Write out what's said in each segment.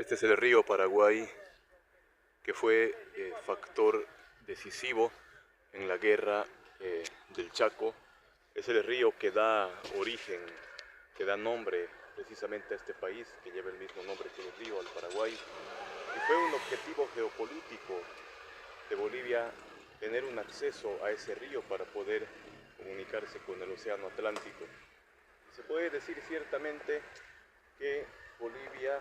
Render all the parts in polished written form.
Este es el río Paraguay, que fue factor decisivo en la guerra del Chaco. Es el río que da origen, que da nombre precisamente a este país, que lleva el mismo nombre que el río, al Paraguay. Y fue un objetivo geopolítico de Bolivia tener un acceso a ese río para poder comunicarse con el océano Atlántico. Se puede decir ciertamente que Bolivia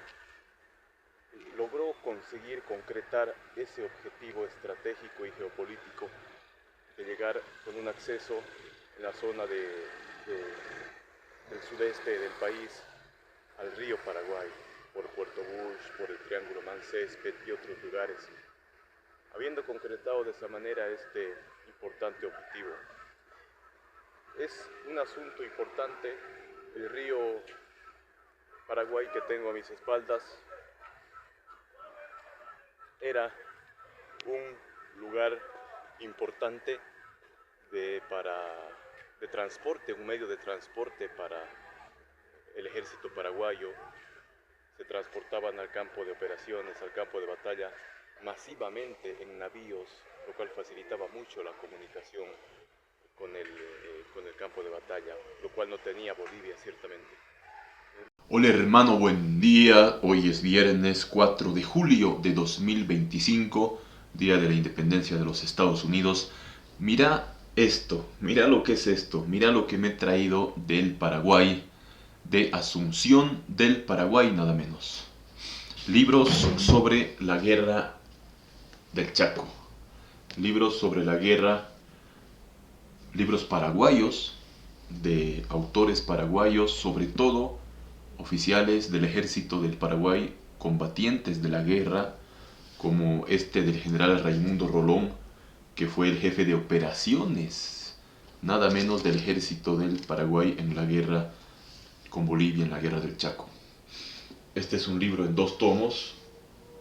logró conseguir concretar ese objetivo estratégico y geopolítico de llegar con un acceso en la zona del sudeste del país al río Paraguay, por Puerto Bush, por el Triángulo Mancésped y otros lugares, habiendo concretado de esa manera este importante objetivo. Es un asunto importante el río Paraguay que tengo a mis espaldas. Era un lugar importante de transporte, un medio de transporte para el ejército paraguayo. Se transportaban al campo de operaciones, al campo de batalla, masivamente en navíos, lo cual facilitaba mucho la comunicación con el campo de batalla, lo cual no tenía Bolivia ciertamente. Hola hermano, buen día. Hoy es viernes 4 de julio de 2025, día de la independencia de los Estados Unidos. Mira esto, mira lo que es esto, mira lo que me he traído del Paraguay, de Asunción del Paraguay nada menos. Libros sobre la guerra del Chaco, libros sobre la guerra, libros paraguayos, de autores paraguayos, sobre todo oficiales del ejército del Paraguay, combatientes de la guerra, como este del general Raimundo Rolón, que fue el jefe de operaciones, nada menos del ejército del Paraguay en la guerra con Bolivia, en la guerra del Chaco. Este es un libro en 2 tomos,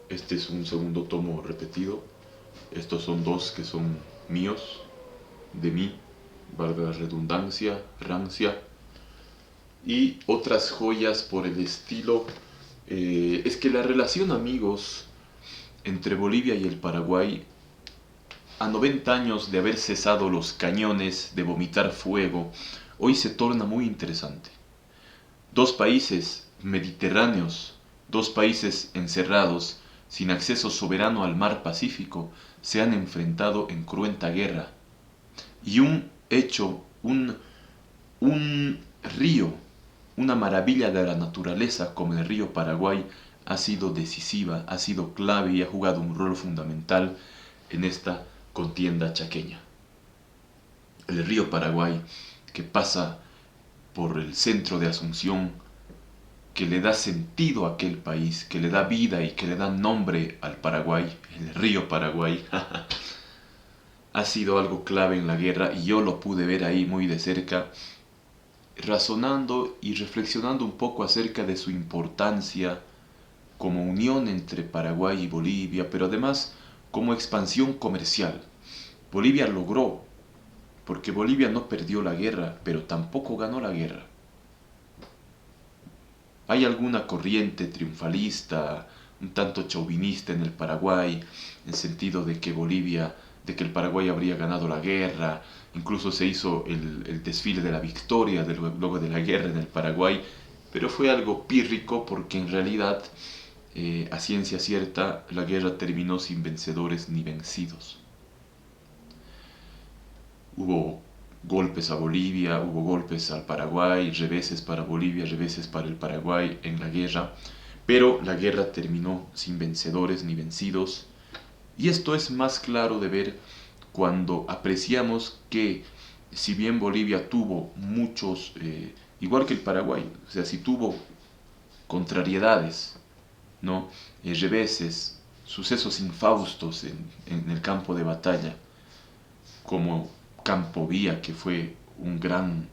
este es un segundo tomo repetido, estos son 2 que son míos, de mí, valga la redundancia, rancia, y otras joyas por el estilo. Es que la relación, amigos, entre Bolivia y el Paraguay, a 90 años de haber cesado los cañones, de vomitar fuego, hoy se torna muy interesante. 2 países mediterráneos, 2 países encerrados, sin acceso soberano al mar Pacífico, se han enfrentado en cruenta guerra. Y un hecho, un río, una maravilla de la naturaleza como el río Paraguay ha sido decisiva, ha sido clave y ha jugado un rol fundamental en esta contienda chaqueña. El río Paraguay, que pasa por el centro de Asunción, que le da sentido a aquel país, que le da vida y que le da nombre al Paraguay, el río Paraguay, ha sido algo clave en la guerra y yo lo pude ver ahí muy de cerca, razonando y reflexionando un poco acerca de su importancia como unión entre Paraguay y Bolivia, pero además como expansión comercial. Bolivia logró, porque Bolivia no perdió la guerra, pero tampoco ganó la guerra. Hay alguna corriente triunfalista, un tanto chauvinista en el Paraguay, en sentido de que el Paraguay habría ganado la guerra, incluso se hizo el desfile de la victoria luego de la guerra en el Paraguay, pero fue algo pírrico porque en realidad, a ciencia cierta, la guerra terminó sin vencedores ni vencidos. Hubo golpes a Bolivia, hubo golpes al Paraguay, reveses para Bolivia, reveses para el Paraguay en la guerra, pero la guerra terminó sin vencedores ni vencidos. Y esto es más claro de ver cuando apreciamos que si bien Bolivia tuvo muchos, igual que el Paraguay, o sea, si tuvo contrariedades, ¿no? Reveses, sucesos infaustos en el campo de batalla, como Campo Vía, que fue un gran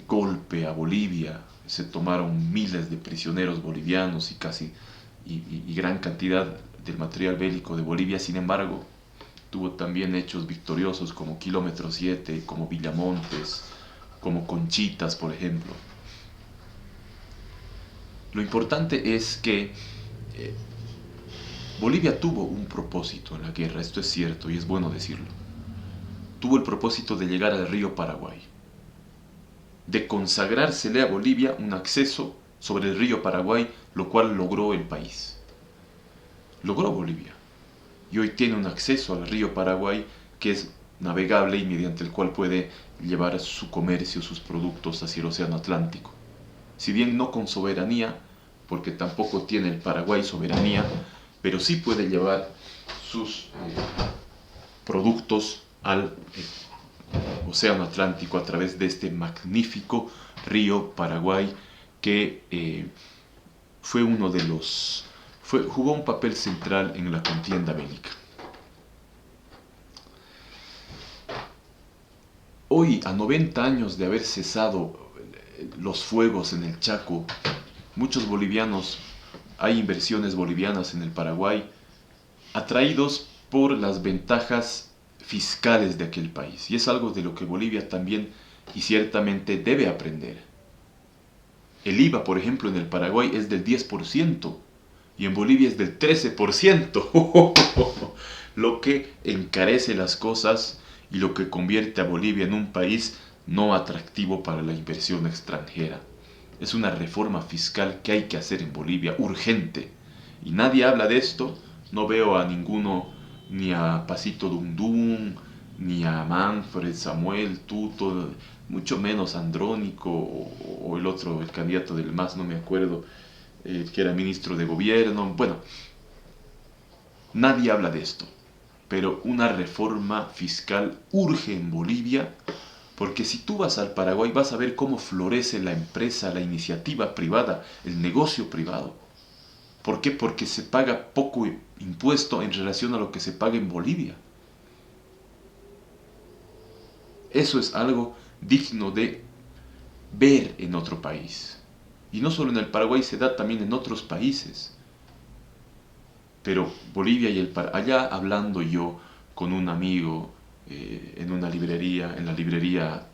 golpe a Bolivia, se tomaron miles de prisioneros bolivianos y gran cantidad del material bélico de Bolivia. Sin embargo, tuvo también hechos victoriosos como Kilómetro 7, como Villamontes, como Conchitas, por ejemplo. Lo importante es que Bolivia tuvo un propósito en la guerra, esto es cierto y es bueno decirlo. Tuvo el propósito de llegar al río Paraguay, de consagrársele a Bolivia un acceso sobre el río Paraguay, lo cual logró el país. Logró Bolivia. Y hoy tiene un acceso al río Paraguay que es navegable y mediante el cual puede llevar su comercio, sus productos hacia el océano Atlántico. Si bien no con soberanía, porque tampoco tiene el Paraguay soberanía, pero sí puede llevar sus productos al océano Atlántico a través de este magnífico río Paraguay que fue uno de los jugó un papel central en la contienda bélica. Hoy, a 90 años de haber cesado los fuegos en el Chaco, muchos bolivianos, hay inversiones bolivianas en el Paraguay, atraídos por las ventajas fiscales de aquel país. Y es algo de lo que Bolivia también y ciertamente debe aprender. El IVA, por ejemplo, en el Paraguay es del 10% y en Bolivia es del 13%, lo que encarece las cosas y lo que convierte a Bolivia en un país no atractivo para la inversión extranjera. Es una reforma fiscal que hay que hacer en Bolivia, urgente. Y nadie habla de esto. No veo a ninguno, ni a Pasito Dundún, ni a Manfred, Samuel, Tuto, mucho menos Andrónico o el otro, el candidato del MAS, no me acuerdo, que era ministro de gobierno. Bueno, nadie habla de esto. Pero una reforma fiscal urge en Bolivia, porque si tú vas al Paraguay vas a ver cómo florece la empresa, la iniciativa privada, el negocio privado. ¿Por qué? Porque se paga poco impuesto en relación a lo que se paga en Bolivia. Eso es algo digno de ver en otro país. Y no solo en el Paraguay, se da también en otros países. Pero Bolivia y el Paraguay, allá hablando yo con un amigo en una librería, en la librería,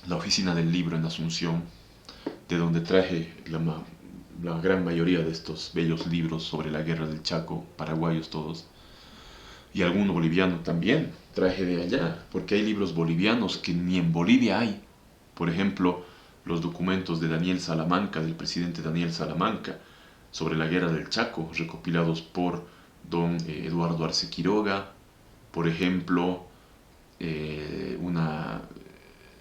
la oficina del libro en Asunción, de donde traje la gran mayoría de estos bellos libros sobre la guerra del Chaco, paraguayos todos, y alguno boliviano también traje de allá, porque hay libros bolivianos que ni en Bolivia hay. Por ejemplo, los documentos de Daniel Salamanca, del presidente Daniel Salamanca, sobre la guerra del Chaco, recopilados por don Eduardo Arce Quiroga. Por ejemplo,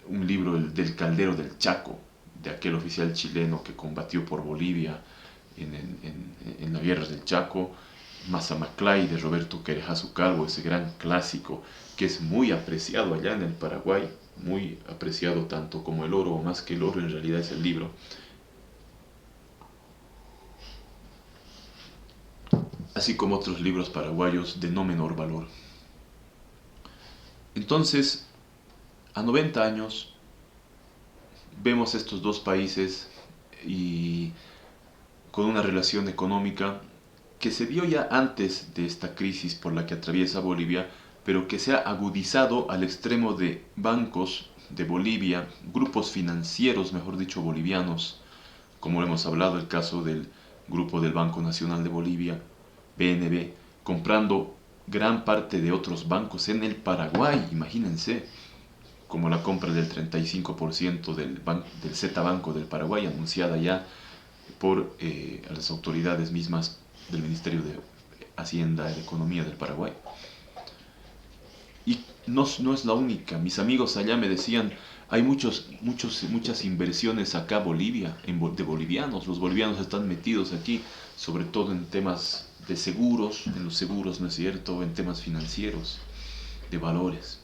un libro del Caldero del Chaco, de aquel oficial chileno que combatió por Bolivia en la guerra del Chaco. Mazamaclay de Roberto Querejazo Calvo, ese gran clásico que es muy apreciado allá en el Paraguay, muy apreciado tanto como el oro, o más que el oro en realidad es el libro. Así como otros libros paraguayos de no menor valor. Entonces, a 90 años, vemos estos dos países y con una relación económica que se dio ya antes de esta crisis por la que atraviesa Bolivia, pero que se ha agudizado al extremo de bancos de Bolivia, grupos financieros, mejor dicho, bolivianos, como hemos hablado, el caso del grupo del Banco Nacional de Bolivia, BNB, comprando gran parte de otros bancos en el Paraguay, imagínense, como la compra del 35% del Z Banco del Paraguay, anunciada ya por las autoridades mismas del Ministerio de Hacienda y de Economía del Paraguay. Y no es la única. Mis amigos allá me decían, hay muchas inversiones acá Bolivia, de bolivianos. Los bolivianos están metidos aquí, sobre todo en temas de seguros, en los seguros, ¿no es cierto?, en temas financieros, de valores.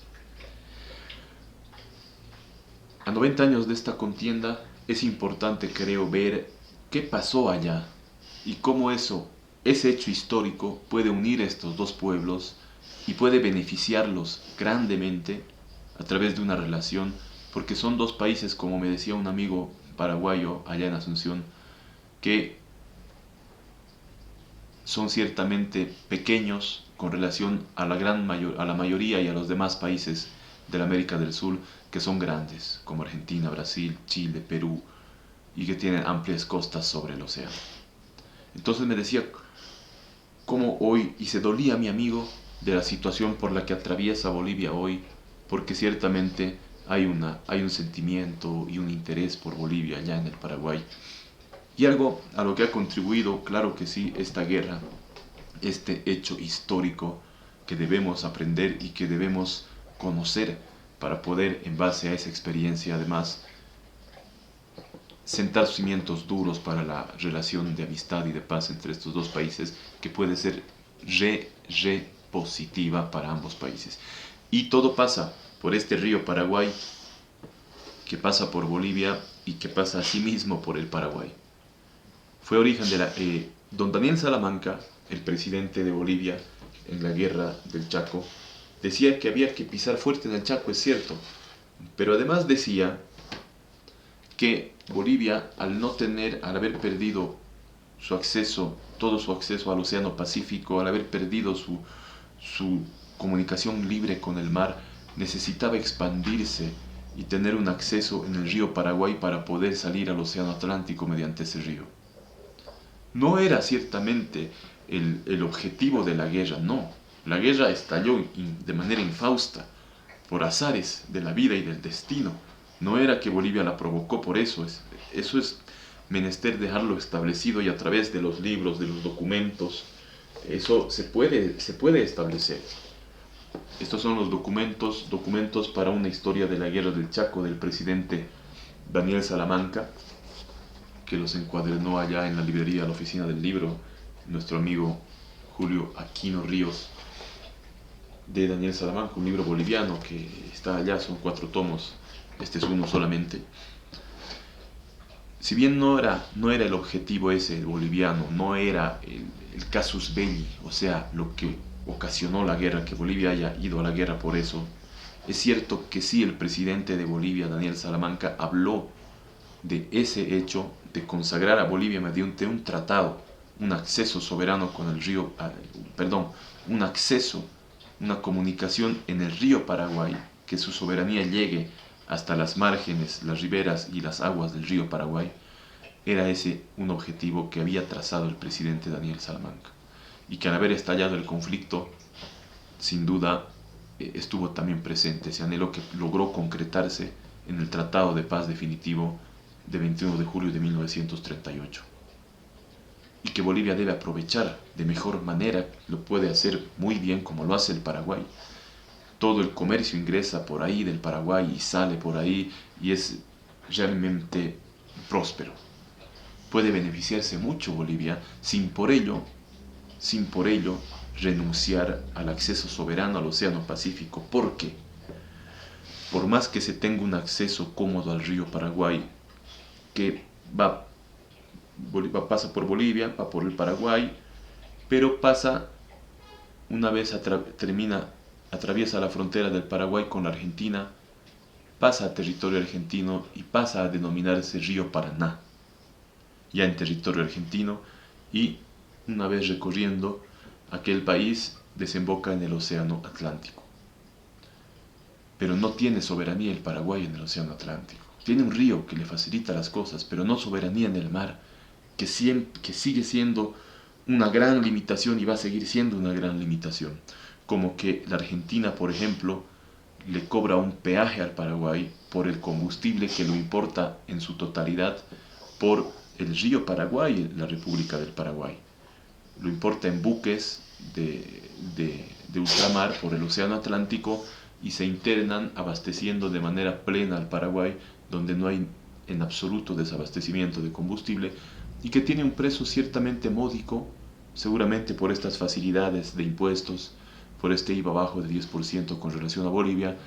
A 90 años de esta contienda, es importante, creo, ver qué pasó allá y cómo ese hecho histórico puede unir a estos dos pueblos y puede beneficiarlos grandemente a través de una relación, porque son dos países, como me decía un amigo paraguayo allá en Asunción, que son ciertamente pequeños con relación a la mayoría y a los demás países de la América del Sur, que son grandes, como Argentina, Brasil, Chile, Perú, y que tienen amplias costas sobre el océano. Entonces me decía, cómo hoy, y se dolía mi amigo de la situación por la que atraviesa Bolivia hoy, porque ciertamente hay un sentimiento y un interés por Bolivia allá en el Paraguay. Y algo a lo que ha contribuido, claro que sí, esta guerra, este hecho histórico que debemos aprender y que debemos conocer para poder, en base a esa experiencia, además, sentar cimientos duros para la relación de amistad y de paz entre estos dos países, que puede ser re positiva para ambos países. Y todo pasa por este río Paraguay, que pasa por Bolivia y que pasa asimismo por el Paraguay. Fue origen de don Daniel Salamanca, el presidente de Bolivia en la guerra del Chaco, decía que había que pisar fuerte en el Chaco, es cierto, pero además decía que Bolivia, al haber perdido todo su acceso al Océano Pacífico, al haber perdido su comunicación libre con el mar, necesitaba expandirse y tener un acceso en el río Paraguay para poder salir al Océano Atlántico mediante ese río. No era ciertamente el objetivo de la guerra, no. La guerra estalló de manera infausta, por azares de la vida y del destino. No era que Bolivia la provocó por eso. Eso es menester dejarlo establecido, y a través de los libros, de los documentos, eso se puede establecer. Estos son los documentos para una historia de la guerra del Chaco del presidente Daniel Salamanca, que los encuadernó allá en la librería, la oficina del libro, nuestro amigo Julio Aquino Ríos, de Daniel Salamanca, un libro boliviano que está allá, son 4 tomos, este es uno solamente. Si bien no era el objetivo ese boliviano, no era el casus belli, o sea, lo que ocasionó la guerra, que Bolivia haya ido a la guerra por eso, es cierto que sí, el presidente de Bolivia, Daniel Salamanca, habló de ese hecho de consagrar a Bolivia mediante un tratado, un acceso soberano con el río, un acceso, una comunicación en el río Paraguay, que su soberanía llegue hasta las márgenes, las riberas y las aguas del río Paraguay. Era ese un objetivo que había trazado el presidente Daniel Salamanca, y que al haber estallado el conflicto, sin duda, estuvo también presente ese anhelo que logró concretarse en el Tratado de Paz Definitivo de 21 de julio de 1938, y que Bolivia debe aprovechar de mejor manera. Lo puede hacer muy bien, como lo hace el Paraguay. Todo el comercio ingresa por ahí del Paraguay y sale por ahí, y es realmente próspero. Puede beneficiarse mucho Bolivia sin por ello renunciar al acceso soberano al Océano Pacífico, porque por más que se tenga un acceso cómodo al río Paraguay, que pasa por Bolivia, va por el Paraguay, pero pasa, una vez atraviesa la frontera del Paraguay con la Argentina, pasa a territorio argentino y pasa a denominarse río Paraná, ya en territorio argentino, y una vez recorriendo aquel país desemboca en el Océano Atlántico. Pero no tiene soberanía el Paraguay en el Océano Atlántico. Tiene un río que le facilita las cosas, pero no soberanía en el mar, que sigue siendo una gran limitación y va a seguir siendo una gran limitación. Como que la Argentina, por ejemplo, le cobra un peaje al Paraguay por el combustible que lo importa en su totalidad por el río Paraguay, la República del Paraguay. Lo importa en buques de ultramar por el Océano Atlántico, y se internan abasteciendo de manera plena al Paraguay, donde no hay en absoluto desabastecimiento de combustible, y que tiene un precio ciertamente módico, seguramente por estas facilidades de impuestos, por este IVA bajo de 10% con relación a Bolivia,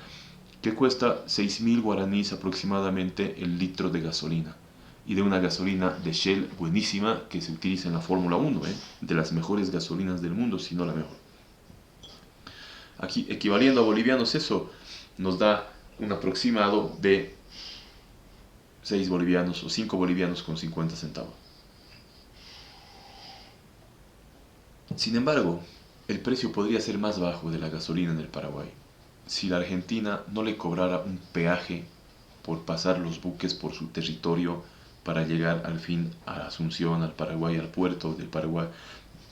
que cuesta 6.000 guaraníes aproximadamente el litro de gasolina, y de una gasolina de Shell buenísima que se utiliza en la Fórmula 1, de las mejores gasolinas del mundo, si no la mejor. Aquí, equivaliendo a bolivianos, eso nos da un aproximado de 6 bolivianos o 5 bolivianos con 50 centavos. Sin embargo, el precio podría ser más bajo de la gasolina en el Paraguay si la Argentina no le cobrara un peaje por pasar los buques por su territorio para llegar al fin a Asunción, al Paraguay, al puerto del Paraguay,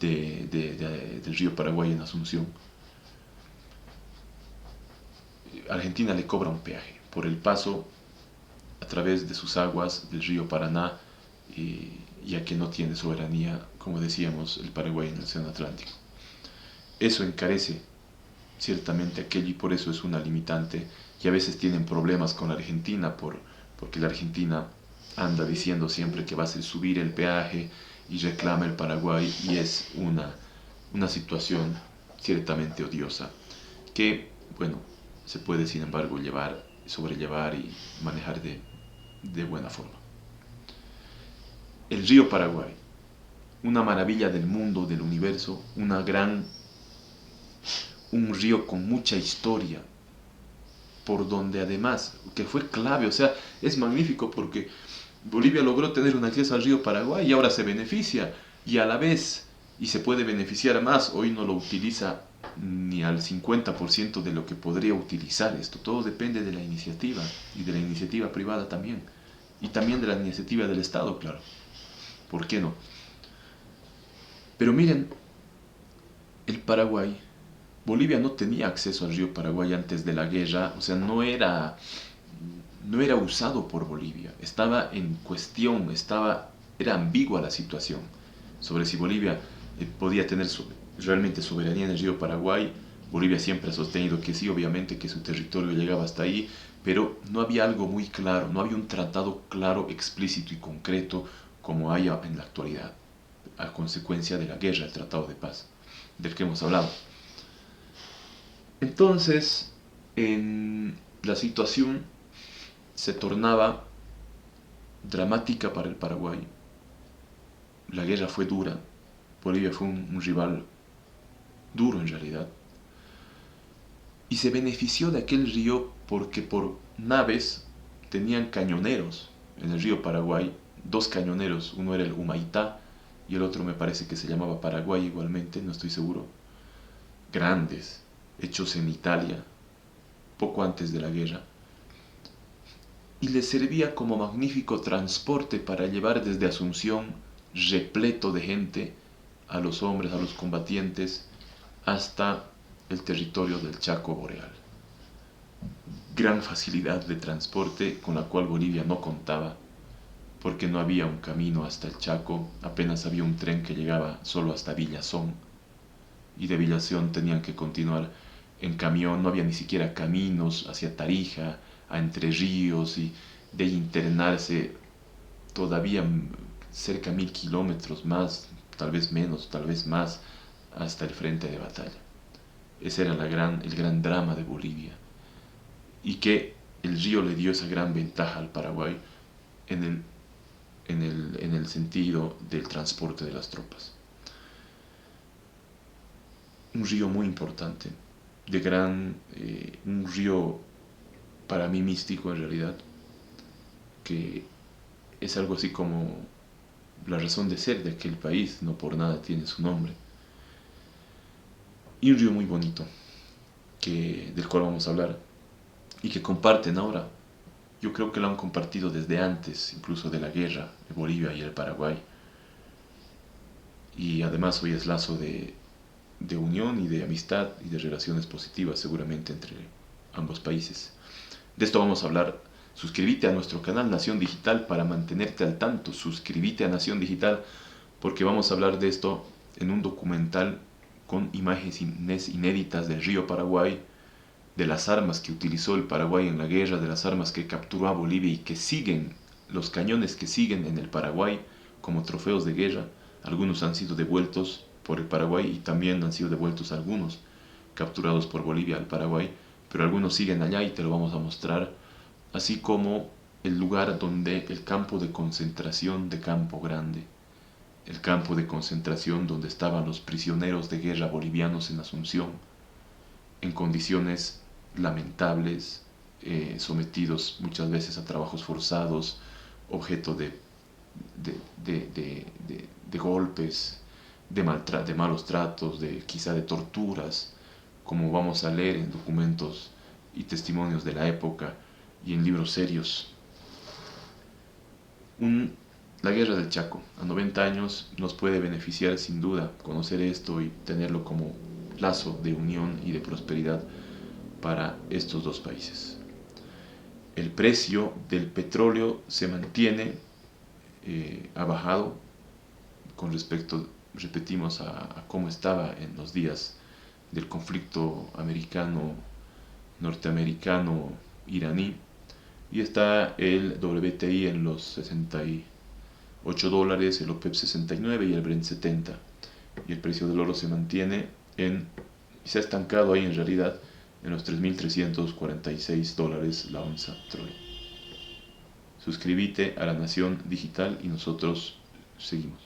del río Paraguay en Asunción, Argentina le cobra un peaje por el paso a través de sus aguas del río Paraná, ya que no tiene soberanía, como decíamos, el Paraguay en el Océano Atlántico. Eso encarece ciertamente aquello y por eso es una limitante, y a veces tienen problemas con la Argentina porque la Argentina anda diciendo siempre que va a hacer subir el peaje y reclama el Paraguay, y es una situación ciertamente odiosa que, bueno, se puede sin embargo sobrellevar y manejar de buena forma. El río Paraguay, una maravilla del mundo, del universo, un río con mucha historia, por donde además, que fue clave, o sea, es magnífico porque Bolivia logró tener un acceso al río Paraguay y ahora se beneficia, y a la vez, y se puede beneficiar más, hoy no lo utiliza ni al 50% de lo que podría utilizar esto. Todo depende de la iniciativa, y de la iniciativa privada también, y también de la iniciativa del Estado, claro. ¿Por qué no? Pero miren, el Paraguay, Bolivia no tenía acceso al río Paraguay antes de la guerra, o sea, no era usado por Bolivia, estaba en cuestión, era ambigua la situación sobre si Bolivia podía tener realmente soberanía en el río Paraguay. Bolivia siempre ha sostenido que sí, obviamente que su territorio llegaba hasta ahí, pero no había algo muy claro, no había un tratado claro, explícito y concreto como hay en la actualidad, a consecuencia de la guerra, el Tratado de Paz, del que hemos hablado. Entonces, la situación se tornaba dramática para el Paraguay. La guerra fue dura, Bolivia fue un rival duro en realidad, y se benefició de aquel río porque por naves tenían cañoneros en el río Paraguay, dos cañoneros, uno era el Humaitá y el otro me parece que se llamaba Paraguay igualmente, no estoy seguro, grandes, hechos en Italia, poco antes de la guerra, y les servía como magnífico transporte para llevar desde Asunción, repleto de gente, a los hombres, a los combatientes, hasta el territorio del Chaco Boreal. Gran facilidad de transporte con la cual Bolivia no contaba, porque no había un camino hasta el Chaco, apenas había un tren que llegaba solo hasta Villazón, y de Villazón tenían que continuar en camión, no había ni siquiera caminos hacia Tarija, a Entre Ríos, y de internarse todavía cerca de 1000 kilómetros más, tal vez menos, tal vez más, hasta el frente de batalla. Ese era el gran drama de Bolivia, y que el río le dio esa gran ventaja al Paraguay en el sentido del transporte de las tropas. Un río muy importante, un río para mí místico en realidad, que es algo así como la razón de ser de aquel país, no por nada tiene su nombre. Y un río muy bonito, del cual vamos a hablar, y que comparten ahora. Yo creo que lo han compartido desde antes, incluso de la guerra, de Bolivia y el Paraguay. Y además hoy es lazo de unión y de amistad y de relaciones positivas seguramente entre ambos países. De esto vamos a hablar. Suscríbete a nuestro canal Nación Digital para mantenerte al tanto. Suscríbete a Nación Digital porque vamos a hablar de esto en un documental con imágenes inéditas del río Paraguay, de las armas que utilizó el Paraguay en la guerra, de las armas que capturó a Bolivia y que siguen, los cañones que siguen en el Paraguay como trofeos de guerra. Algunos han sido devueltos por el Paraguay y también han sido devueltos algunos capturados por Bolivia al Paraguay, pero algunos siguen allá y te lo vamos a mostrar, así como el lugar donde el campo de concentración de Campo Grande, el campo de concentración donde estaban los prisioneros de guerra bolivianos en Asunción, en condiciones lamentables, sometidos muchas veces a trabajos forzados, objeto de golpes, de malos tratos, quizá de torturas, como vamos a leer en documentos y testimonios de la época y en libros serios. La guerra del Chaco, a 90 años, nos puede beneficiar sin duda conocer esto y tenerlo como lazo de unión y de prosperidad para estos dos países. El precio del petróleo se mantiene, ha bajado con respecto, repetimos, a cómo estaba en los días del conflicto norteamericano-iraní, y está el WTI en los 68 dólares, el OPEP 69 y el Brent 70, y el precio del oro se mantiene se ha estancado ahí en realidad en los 3.346 dólares la onza Troy. Suscríbete a La Nación Digital y nosotros seguimos.